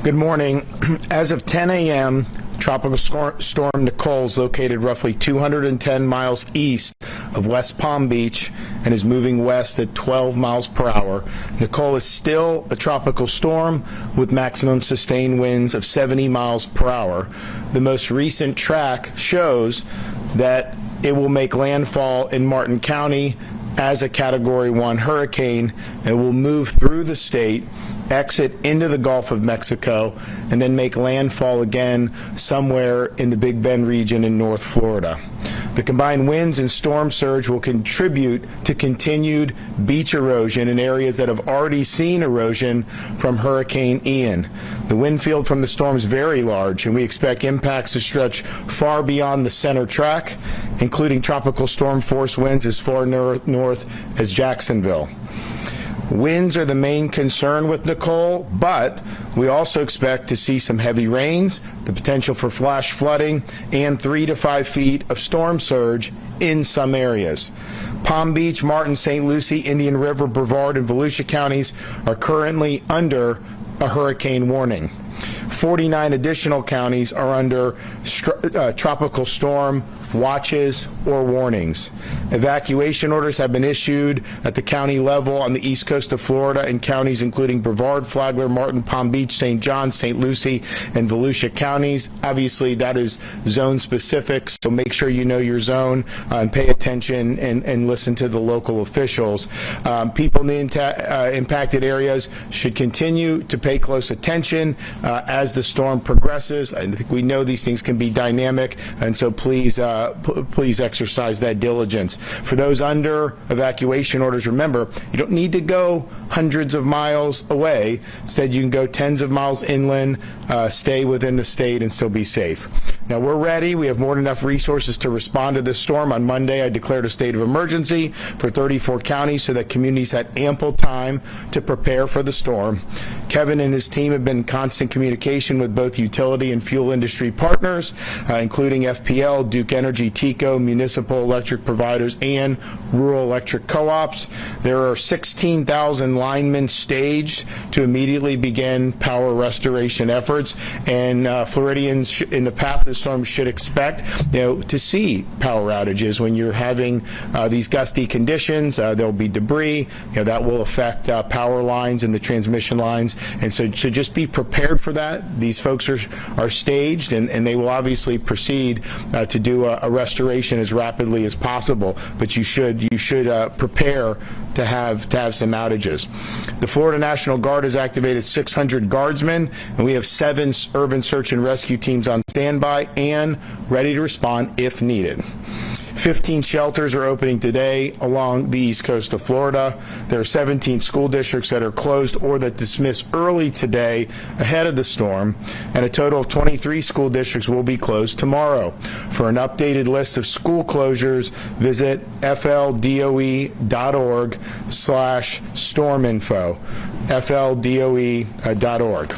Good morning. As of 10 a.m., Tropical Storm Nicole is located roughly 210 miles east of West Palm Beach and is moving west at 12 miles per hour. Nicole is still a tropical storm with maximum sustained winds of 70 miles per hour. The most recent track shows that it will make landfall in Martin County as a Category 1 hurricane and will move through the state, exit into the Gulf of Mexico, and then make landfall again somewhere in the Big Bend region in North Florida. The combined winds and storm surge will contribute to continued beach erosion in areas that have already seen erosion from Hurricane Ian. The wind field from the storm is very large, and we expect impacts to stretch far beyond the center track, including tropical storm force winds as far north as Jacksonville. Winds are the main concern with Nicole, but we also expect to see some heavy rains, the potential for flash flooding, and 3 to 5 feet of storm surge in some areas. Palm Beach, Martin, St. Lucie, Indian River, Brevard, and Volusia counties are currently under a hurricane warning. 49 additional counties are under tropical storm watches or warnings. Evacuation orders have been issued at the county level on the east coast of Florida in counties including Brevard, Flagler, Martin, Palm Beach, St. John, St. Lucie, and Volusia counties. Obviously, that is zone specific, so make sure you know your zone and pay attention and listen to the local officials. People in the impacted areas should continue to pay close attention as the storm progresses. I think we know these things can be dynamic, and so please exercise that diligence. For those under evacuation orders, remember, you don't need to go hundreds of miles away. Instead, you can go tens of miles inland, stay within the state, and still be safe. Now, we're ready. We have more than enough resources to respond to this storm. On Monday, I declared a state of emergency for 34 counties so that communities had ample time to prepare for the storm. Kevin and his team have been in constant communication with both utility and fuel industry partners, including FPL, Duke Energy, TECO, municipal electric providers, and rural electric co-ops. There are 16,000 linemen staged to immediately begin power restoration efforts, and Floridians in the path of the storm should expect to see power outages when you're having these gusty conditions. There'll be debris that will affect power lines and the transmission lines, and so just be prepared for that. These folks are staged, and they will obviously proceed to do a restoration as rapidly as possible, but you should prepare to have some outages. The Florida National Guard has activated 600 guardsmen, and we have 7 urban search and rescue teams on standby and ready to respond if needed. 15 shelters are opening today along the east coast of Florida. There are 17 school districts that are closed or that dismiss early today ahead of the storm, and a total of 23 school districts will be closed tomorrow. For an updated list of school closures, visit fldoe.org/storminfo, fldoe.org.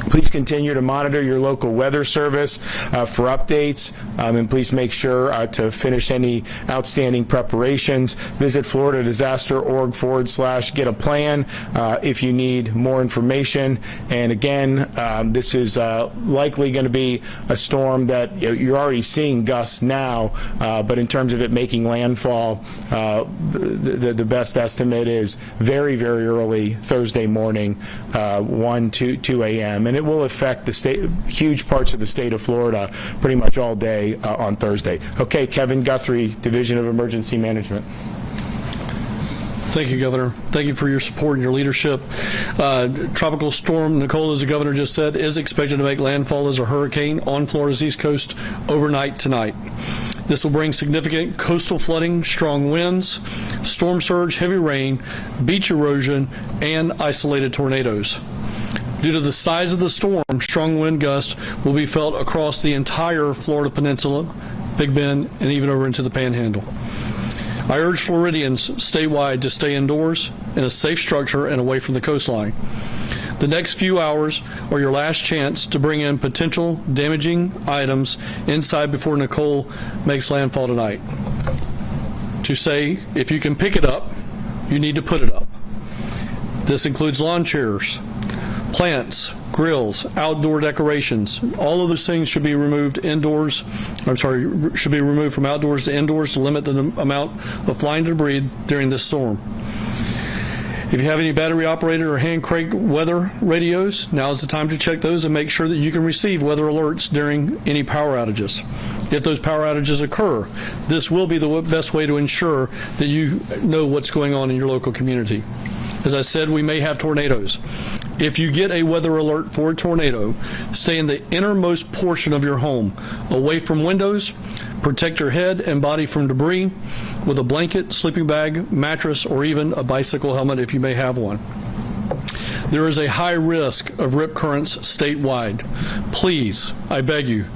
Please continue to monitor your local weather service for updates, and please make sure to finish any outstanding preparations. Visit floridadisaster.org/get-a-plan if you need more information. And again, this is likely going to be a storm that you're already seeing gusts now, but in terms of it making landfall, the best estimate is very, very early Thursday morning, 2 a.m. And it will affect the state, huge parts of the state of Florida, pretty much all day on Thursday. Okay, Kevin Guthrie, Division of Emergency Management. Thank you, Governor. Thank you for your support and your leadership. Tropical Storm Nicole, as the Governor just said, is expected to make landfall as a hurricane on Florida's east coast overnight tonight. This will bring significant coastal flooding, strong winds, storm surge, heavy rain, beach erosion, and isolated tornadoes. Due to the size of the storm, strong wind gusts will be felt across the entire Florida Peninsula, Big Bend, and even over into the Panhandle. I urge Floridians statewide to stay indoors in a safe structure and away from the coastline. The next few hours are your last chance to bring in potential damaging items inside before Nicole makes landfall tonight. To say, if you can pick it up, you need to put it up. This includes lawn chairs, Plants, grills, outdoor decorations, all of those things should be removed indoors. Should be removed from outdoors to indoors to limit the amount of flying debris during this storm. If you have any battery-operated or hand-cranked weather radios, now is the time to check those and make sure that you can receive weather alerts during any power outages. If those power outages occur, this will be the best way to ensure that you know what's going on in your local community. As I said, we may have tornadoes. If you get a weather alert for a tornado, stay in the innermost portion of your home, away from windows. Protect your head and body from debris with a blanket, sleeping bag, mattress, or even a bicycle helmet if you may have one. There is a high risk of rip currents statewide. Please, I beg you,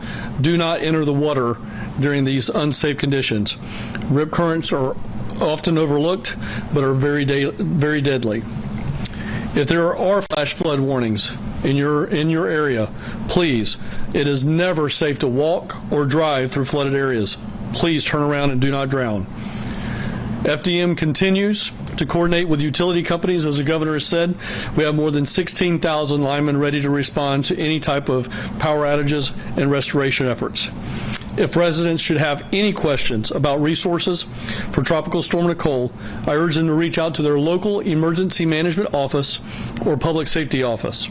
do not enter the water during these unsafe conditions. Rip currents are often overlooked, but are very deadly. If there are flash flood warnings in your area, please, it is never safe to walk or drive through flooded areas. Please turn around and do not drown. FDM continues to coordinate with utility companies. As the governor has said, we have more than 16,000 linemen ready to respond to any type of power outages and restoration efforts. If residents should have any questions about resources for Tropical Storm Nicole, I urge them to reach out to their local emergency management office or public safety office.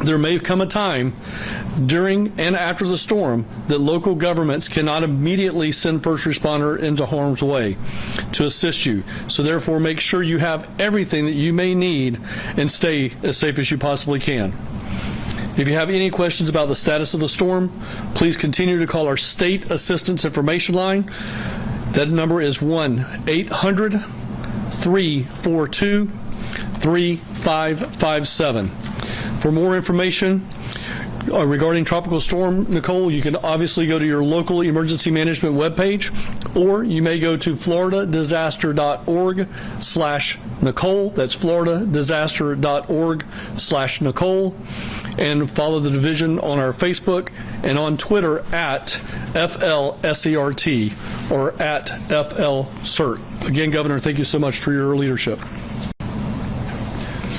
There may come a time during and after the storm that local governments cannot immediately send first responder into harm's way to assist you. So therefore, make sure you have everything that you may need and stay as safe as you possibly can. If you have any questions about the status of the storm, please continue to call our State Assistance Information Line. That number is 1-800-342-3557. For more information regarding Tropical Storm Nicole, you can obviously go to your local emergency management webpage, or you may go to floridadisaster.org/Nicole. That's floridadisaster.org/Nicole, and follow the division on our Facebook and on Twitter at FLSERT or at FLCERT. Again, Governor, thank you so much for your leadership.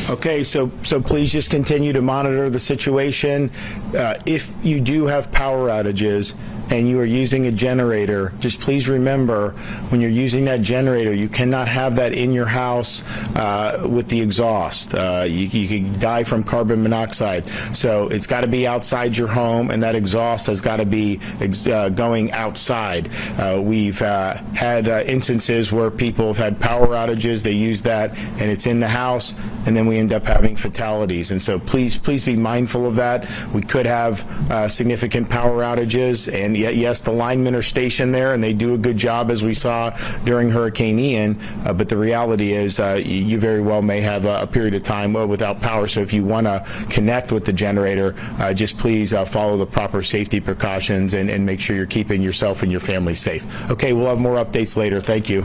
Okay, so please just continue to monitor the situation. If you do have power outages and you are using a generator, just please remember when you're using that generator, you cannot have that in your house with the exhaust. You can die from carbon monoxide. So it's got to be outside your home, and that exhaust has got to be going outside. We've had instances where people have had power outages, they use that, and it's in the house, and then we end up having fatalities. And so please be mindful of that. We could have significant power outages, and yes, the linemen are stationed there, and they do a good job, as we saw during Hurricane Ian, but the reality is you very well may have a period of time without power. So if you want to connect with the generator, just please follow the proper safety precautions and make sure you're keeping yourself and your family safe. Okay, we'll have more updates later. Thank you.